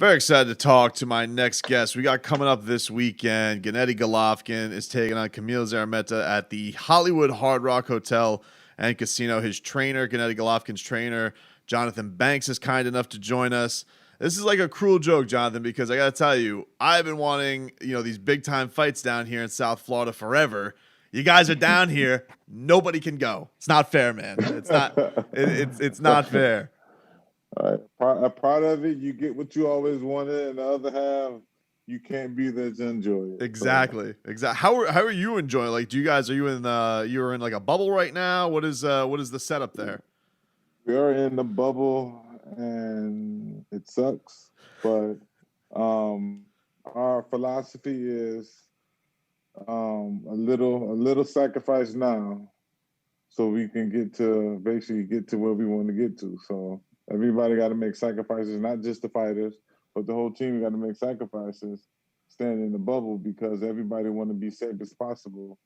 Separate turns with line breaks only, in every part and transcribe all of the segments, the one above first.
Very excited to talk to my next guest. We got coming up this weekend. Gennady Golovkin is taking on Kamil Szeremeta at the Hollywood Hard Rock Hotel and Casino. His trainer, Gennady Golovkin's trainer, Johnathon Banks, is kind enough to join us. This is like a cruel joke, Jonathan, because I got to tell you, I've been wanting, these big time fights down here in South Florida forever. You guys are down here. Nobody can go. It's not fair, man. It's not. It's not fair.
All right. A part of it, you get what you always wanted, and the other half, you can't be there to enjoy it. So
Exactly. How are you enjoying? Like, are you in you're in like a bubble right now? What is the setup there?
we are in the bubble, and it sucks. But our philosophy is a little sacrifice now, so we can basically get to where we want to get to. So everybody got to make sacrifices, not just the fighters, but the whole team got to make sacrifices, staying in the bubble because everybody want to be safe as possible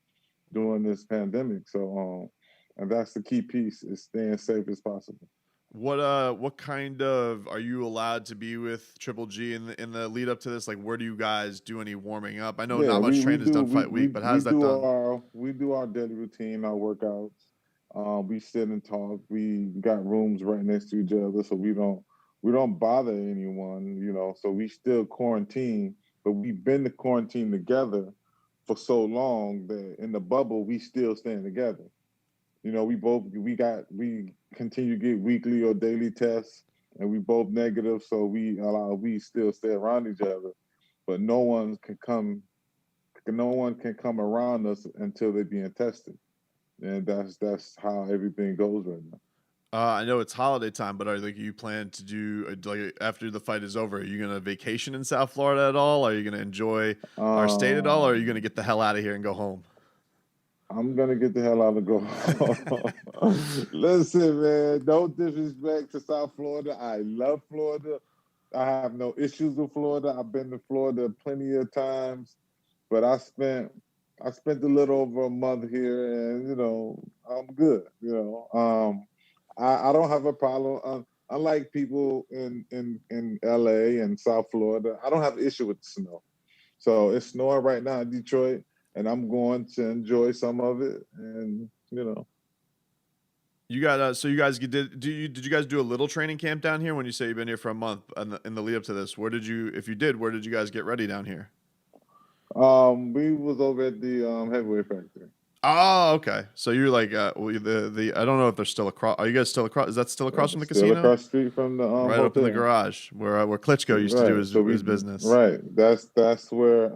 during this pandemic. So, and that's the key piece is staying safe as possible.
What kind of are you allowed to be with Triple G in the lead up to this? Like, where do you guys do any warming up? I know
Yeah,
not much
we
training is
do
done fight week, but how's that done?
we do our daily routine, our workouts. We sit and talk. We got rooms right next to each other, so we don't bother anyone. So we still quarantine, but we've been to quarantine together for so long that in the bubble we still staying together. We continue to get weekly or daily tests, and we both negative, so we still stay around each other, but no one can come around us until they're being tested, and that's how everything goes right now.
I know it's holiday time, but are like you plan to do like after the fight is over? Are you gonna vacation in South Florida at all? Are you gonna enjoy our state at all? Or are you gonna
Um,
get the hell out of here and go home?
I'm gonna get the hell out of go. Listen, man, no disrespect to South Florida. I love Florida. I have no issues with Florida. I've been to Florida plenty of times, but I spent a little over a month here, and I'm good. I don't have a problem. Unlike people in LA and South Florida, I don't have an issue with the snow. So it's snowing right now in Detroit, and I'm going to enjoy some of it. And
You got so you guys did you guys do a little training camp down here when you say you've been here for a month in the lead up to this? Where did you if you did, where did you guys get ready down here?
we was over at the heavyweight factory.
Oh, okay. So you're like the I don't know if they're still across. Are you guys still across? Is that still across from the
Still
casino?
across the street from the
Right up in the
hotel.
garage where Klitschko used to do
Right.
his
So we
his business.
right. That's where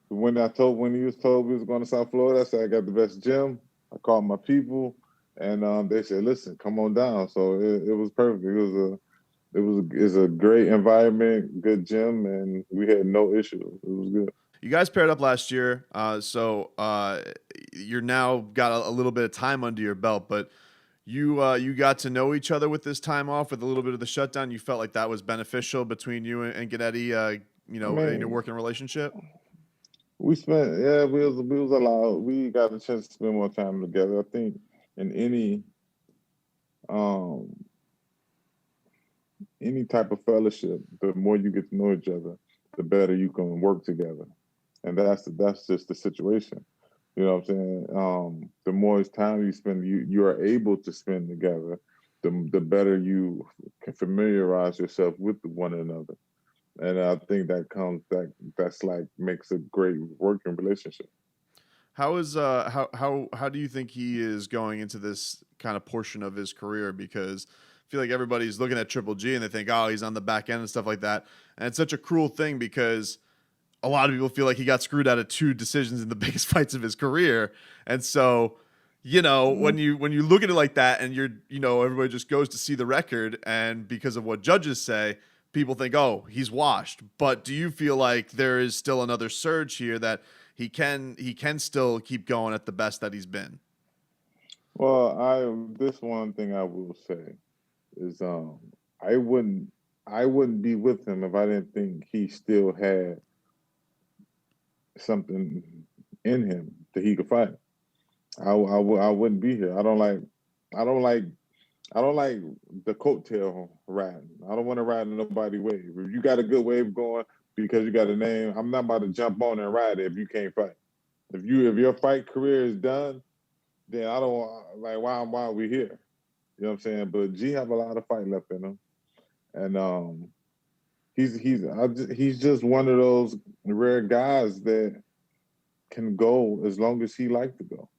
when he was told we was going to South Florida, I said I got the best gym. I called my people, and they said, "Listen, come on down." So it was perfect. It's a great environment, good gym, and we had no issues. It was good.
You guys paired up last year, you're now got a little bit of time under your belt, but you got to know each other with this time off, with a little bit of the shutdown. You felt like that was beneficial between you and Gennady,
I
in your
mean,
working relationship.
we was allowed. We got a chance to spend more time together. I think in um any type of fellowship, the more you get to know each other, the better you can work together. And that's just the situation. You know what I'm saying? The more time you spend, you are able to spend together, the better you can familiarize yourself with one another. And I think that's like makes a great working relationship.
How do you think he is going into this kind of portion of his career? Because I feel like everybody's looking at Triple G and they think, oh, he's on the back end and stuff like that. And it's such a cruel thing because a lot of people feel like he got screwed out of two decisions in the biggest fights of his career. And so,
Mhm.
when you look at it like that and everybody just goes to see the record and because of what judges say, people think, "Oh, he's washed." But do you feel like there is still another surge here that he can still keep going at the best that he's been?
Well, I this one thing I will say is I wouldn't I wouldn't be with him if I didn't think he still had something in him that he could fight. I wouldn't be here. I don't like I don't like the coattail riding. I don't want to ride nobody wave. If you got a good wave going because you got a name, I'm not about to jump on and ride it if you can't fight. If your fight career is done, then I don't like why are we here? You know what I'm saying? But G have a lot of fight left in him, and he's just one of those rare guys that can go as long as he likes to go.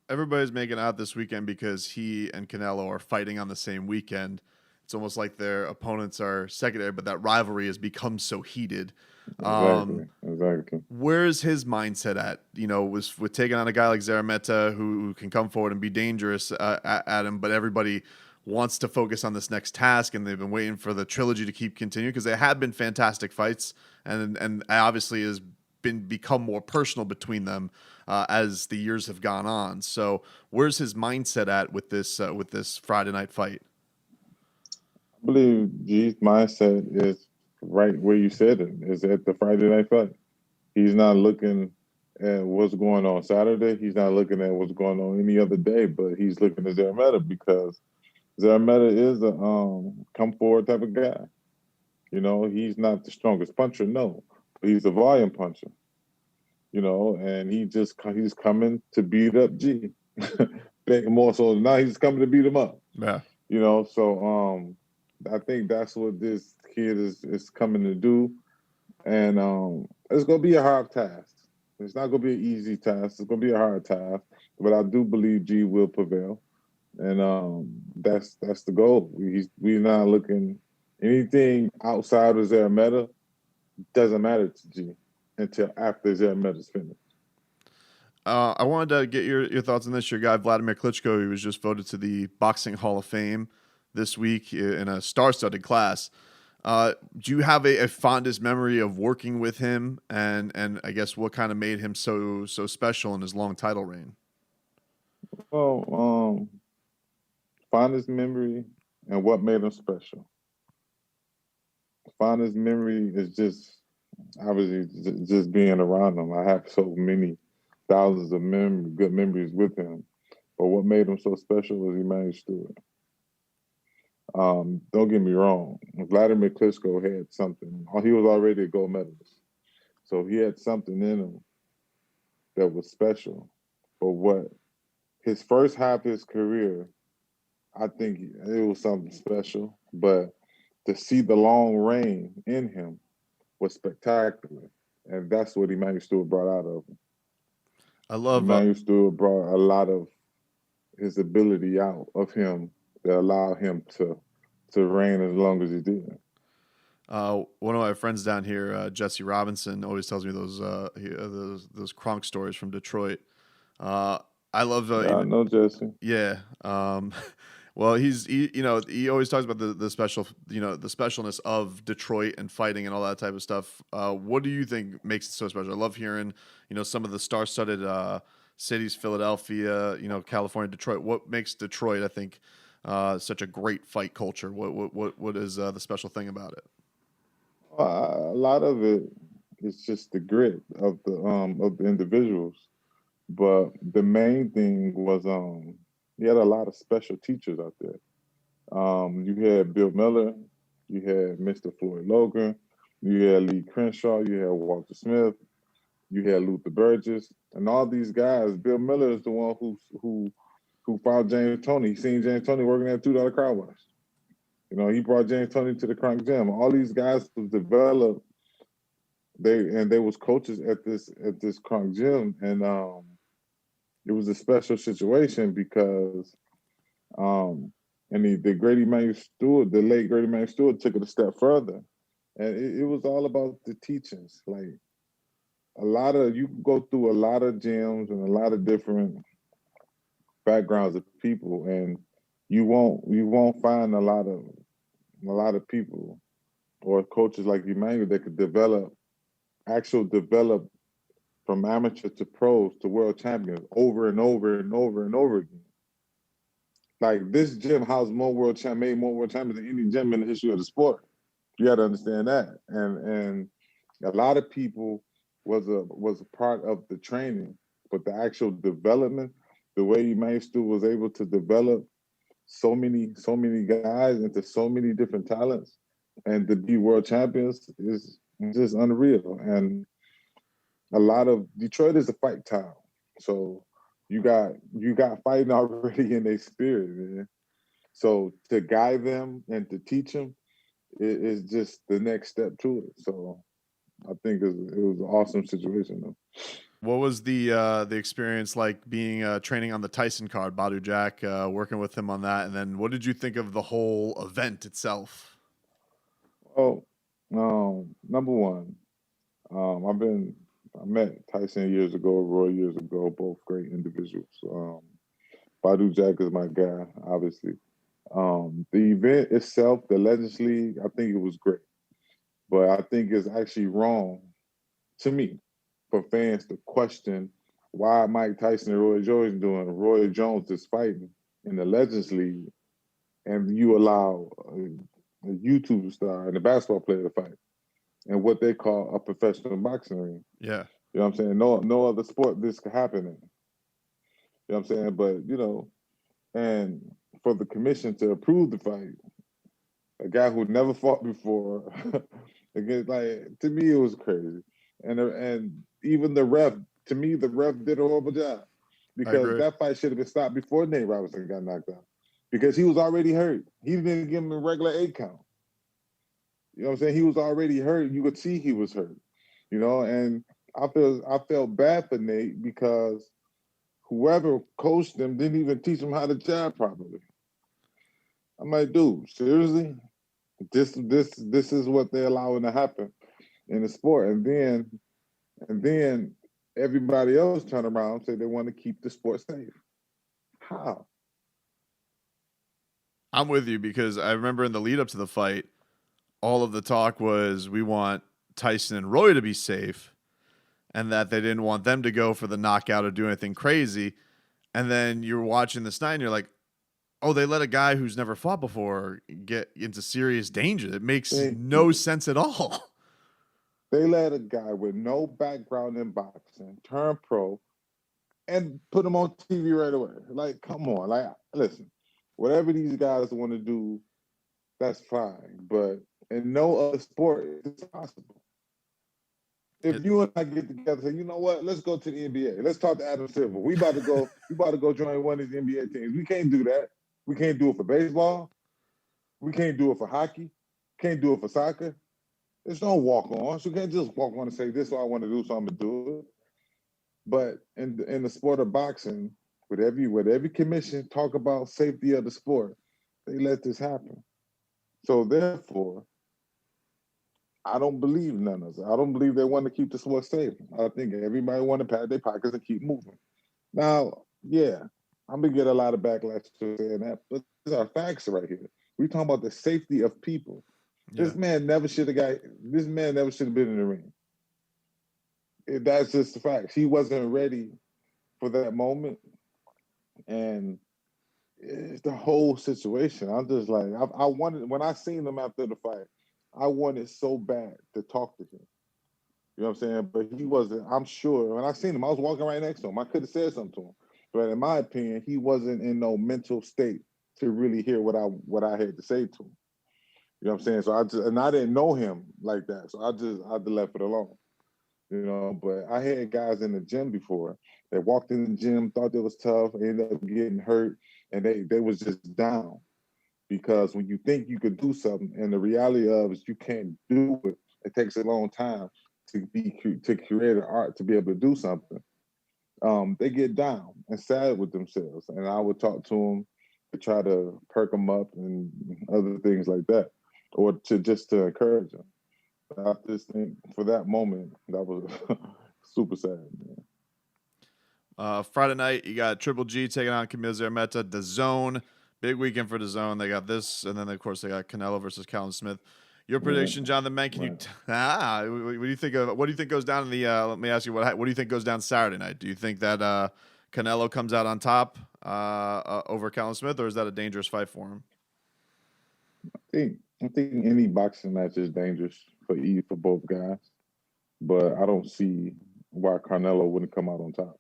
Everybody's making out this weekend because he and Canelo are fighting on the same weekend. It's almost like their opponents are secondary, but that rivalry has become so heated.
Exactly.
Where's his mindset at? You know, with taking on a guy like Szeremeta who can come forward and be dangerous at him, but everybody wants to focus on this next task, and they've been waiting for the trilogy to keep continuing because they have been fantastic fights, and obviously has become more personal between them as the years have gone on. So, where's his mindset at with this Friday night fight?
I believe G's mindset is right where you said it, is at the Friday night fight. He's not looking at what's going on Saturday. He's not looking at what's going on any other day, but he's looking at Szeremeta because Szeremeta is a come forward type of guy. You know, he's not the strongest puncher, no, but he's a volume puncher. You know, and he's coming to beat up G. More so now he's coming to beat him up.
Yeah.
You know, so I think that's what this kid is coming to do. And it's gonna be a hard task. It's not gonna be an easy task. It's gonna be a hard task. But I do believe G will prevail. And that's the goal. We're not looking anything outside of Szeremeta doesn't matter to G until after Szeremeta's finished.
I wanted to get your thoughts on this. Your guy Vladimir Klitschko, he was just voted to the Boxing Hall of Fame this week in a star-studded class. Do you have a fondest memory of working with him, and I guess what kind of made him so special in his long title reign?
Well, fondest memory and what made him special. Fondest memory is just obviously just being around him. I have so many thousands of good memories with him. But what made him so special was Emanuel Steward. Don't get me wrong, Vladimir Klitschko had something. He was already a gold medalist, so he had something in him that was special. But what his first half of his career, I think it was something special. But to see the long reign in him was spectacular, and that's what Emanuel Steward brought out of him.
I love
Emanuel Steward brought a lot of his ability out of him that allowed him to reign as long as he did.
One of my friends down here, Jesse Robinson, always tells me those Kronk stories from Detroit. I love.
I know Jesse.
Yeah. Well, he always talks about the special, the specialness of Detroit and fighting and all that type of stuff. What do you think makes it so special? I love hearing, some of the star-studded cities, Philadelphia, California, Detroit. What makes Detroit, I think, such a great fight culture? What is the special thing about it?
A lot of it is just the grit of the individuals, but the main thing was you had a lot of special teachers out there. You had Bill Miller, you had Mr. Floyd Logan, you had Lee Crenshaw, you had Walter Smith, you had Luther Burgess, and all these guys. Bill Miller is the one who found James Toney. He seen James Toney working at $2 car wash. He brought James Toney to the Kronk Gym. All these guys was developed. They was coaches at this Kronk Gym, and it was a special situation because and the great Emanuel Steward, the late great Emanuel Steward, took it a step further, and it was all about the teachings. Like you go through a lot of gyms and a lot of different backgrounds of people, and you won't find a lot of people or coaches like Emanuel that could develop from amateur to pros to world champions over and over and over and over again. Like this gym housed made more world champions than any gym in the history of the sport. You got to understand that, and a lot of people was a part of the training, but the actual development, the way Emanuel Steward was able to develop so many guys into so many different talents, and to be world champions is just unreal. And a lot of Detroit is a fight town, so you got fighting already in their spirit, man. So to guide them and to teach them is just the next step to it. So I think it was an awesome situation, though.
What was the experience like being training on the Tyson card, Badu Jack, working with him on that, and then what did you think of the whole event itself?
Oh, number one, I met Tyson years ago, Roy years ago, both great individuals. Badu Jack is my guy, obviously. The event itself, the Legends League, I think it was great, but I think it's actually wrong to me for fans to question why Mike Tyson and Roy Jones doing. Roy Jones is fighting in the Legends League, and you allow a YouTube star and a basketball player to fight in what they call a professional boxing ring.
Yeah.
You know what I'm saying? No other sport this could happen in. You know what I'm saying? But, and for the commission to approve the fight, a guy who never fought before, again, like, to me, it was crazy. And even the ref, to me, the ref did a horrible job, because that fight should have been stopped before Nate Robinson got knocked out, because he was already hurt. He didn't give him a regular 8 count. You know what I'm saying? He was already hurt. You could see he was hurt, and I felt bad for Nate, because whoever coached him didn't even teach him how to jab properly. I'm like, dude, seriously? This is what they're allowing to happen in the sport. And then everybody else turn around and say they want to keep the sport safe. How?
I'm with you, because I remember in the lead up to the fight, all of the talk was we want Tyson and Roy to be safe, and that they didn't want them to go for the knockout or do anything crazy. And then you're watching this night and you're like, oh, they let a guy who's never fought before get into serious danger. It makes no sense at all.
They let a guy with no background in boxing turn pro and put him on TV right away. Like, come on. Like, listen, whatever these guys want to do, that's fine. But in no other sport it's possible. If you and I get together and say, you know what, let's go to the NBA. Let's talk to Adam Silver. We about to go join one of these NBA teams. We can't do that. We can't do it for baseball. We can't do it for hockey. Can't do it for soccer. There's no walk on. So you can't just walk on and say, this is what I want to do, so I'm gonna do it. But in the sport of boxing, with every commission talk about safety of the sport, they let this happen. So therefore, I don't believe none of it. I don't believe they want to keep the sport safe. I think everybody want to pat their pockets and keep moving. Now, yeah, I'm gonna get a lot of backlash for saying that, but these are facts right here. We're talking about the safety of people. Yeah. This man never should have been in the ring. That's just the facts. He wasn't ready for that moment, and it's the whole situation. I'm just like, I wanted, when I seen him after the fight, I wanted so bad to talk to him. You know what I'm saying? But he wasn't. I'm sure when I seen him, I was walking right next to him. I could have said something to him, but in my opinion, he wasn't in no mental state to really hear what I had to say to him. You know what I'm saying? So I didn't know him like that, so I just left it alone. But I had guys in the gym before that walked in the gym, thought it was tough, ended up getting hurt, and they was just down. Because when you think you could do something, and the reality of is you can't do it, it takes a long time to create an art to be able to do something. They get down and sad with themselves, and I would talk to them to try to perk them up and other things like that, or to encourage them. I just think for that moment, that was super sad,
man. Friday night, you got Triple G taking on Kamil Szeremeta. DAZN, big weekend for DAZN. They got this, and then of course they got Canelo versus Callum Smith. Your prediction, Jonathan Banks? Can you? What do you think of? What do you think goes down in the? Let me ask you what do you think goes down Saturday night? Do you think that Canelo comes out on top over Callum Smith, or is that a dangerous fight for him?
I think any boxing match is dangerous for both guys, but I don't see why Canelo wouldn't come out on top.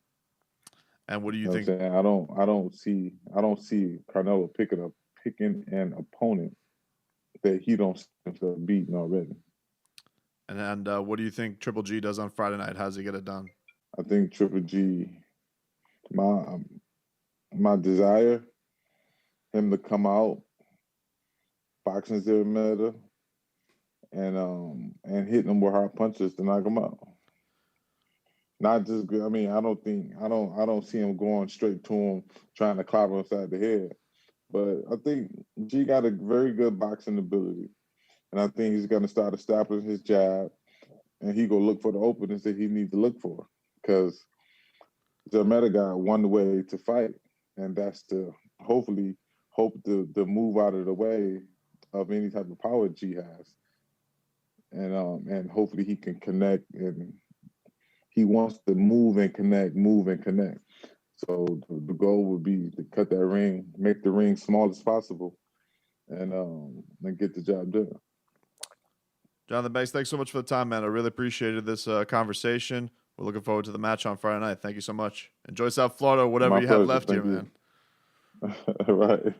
And what do you think?
I don't see Canelo picking up picking an opponent that he don't see himself beating already.
And what do you think Triple G does on Friday night? How's he get it done?
I think Triple G, my desire, him to come out, boxing Szeremeta, and hitting him with hard punches to knock him out. Not just good. I mean, I don't see him going straight to him, trying to clobber him upside the head. But I think G got a very good boxing ability. And I think he's going to start establishing his jab, and he go look for the openings that he needs to look for. Because Szeremeta got one way to fight, and that's to hopefully hope to move out of the way of any type of power G has. And hopefully he can connect, and he wants to move and connect. So the goal would be to cut that ring, make the ring small as possible, and get the job done.
Johnathon Banks, thanks so much for the time, man. I really appreciated this conversation. We're looking forward to the match on Friday night. Thank you so much. Enjoy South Florida, whatever you have left here, man.
Right.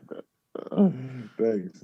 Thanks.